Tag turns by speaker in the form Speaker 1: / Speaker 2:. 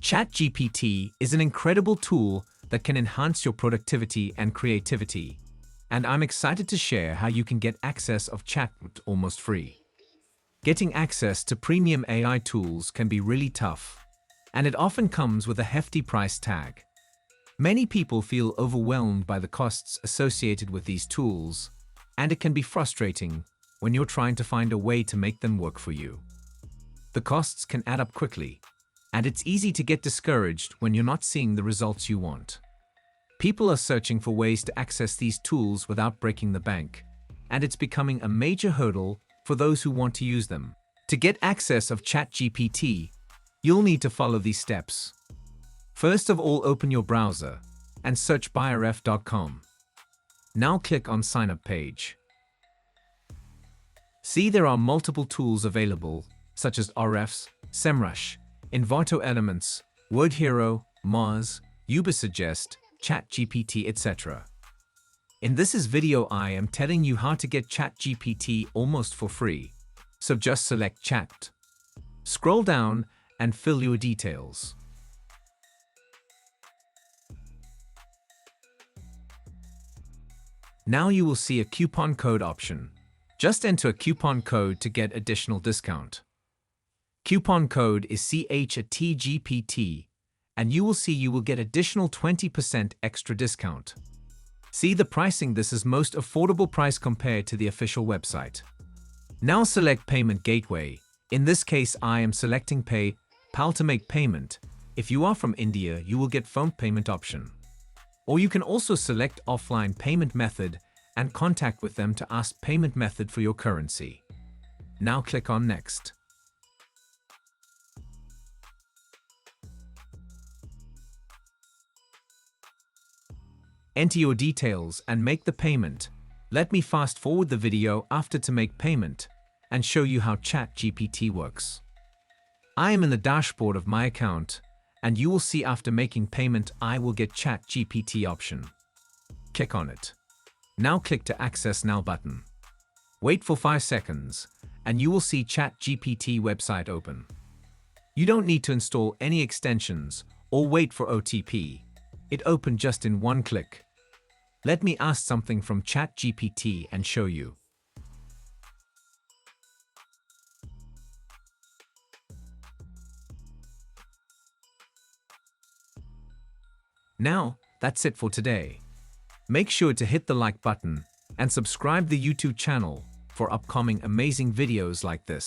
Speaker 1: ChatGPT is an incredible tool that can enhance your productivity and creativity, and I'm excited to share how you can get access of ChatGPT almost free. Getting access to premium AI tools can be really tough, and it often comes with a hefty price tag. Many people feel overwhelmed by the costs associated with these tools, and it can be frustrating when you're trying to find a way to make them work for you. The costs can add up quickly, and it's easy to get discouraged when you're not seeing the results you want. People are searching for ways to access these tools without breaking the bank, and it's becoming a major hurdle for those who want to use them. To get access of ChatGPT, you'll need to follow these steps. First of all, open your browser and search buyarefs.com. Now click on Sign Up page. See, there are multiple tools available, such as ahrefs, semrush, Envato Elements, Word Hero, Mars, Ubersuggest, ChatGPT, etc. In this video, I am telling you how to get ChatGPT almost for free. So just select Chat. Scroll down and fill your details. Now you will see a coupon code option. Just enter a coupon code to get additional discount. Coupon code is CHATGPT, and you will see you will get additional 20% extra discount. See the pricing, this is most affordable price compared to the official website. Now select Payment Gateway. In this case, I am selecting PayPal to make payment. If you are from India, you will get phone payment option. Or you can also select offline payment method and contact with them to ask payment method for your currency. Now click on Next. Enter your details and make the payment. Let me fast forward the video after to make payment and show you how ChatGPT works. I am in the dashboard of my account, and you will see after making payment I will get ChatGPT option. Click on it. Now click to Access Now button. Wait for 5 seconds and you will see ChatGPT website open. You don't need to install any extensions or wait for OTP. It opened just in one click. Let me ask something from ChatGPT and show you. Now, that's it for today. Make sure to hit the like button and subscribe the YouTube channel for upcoming amazing videos like this.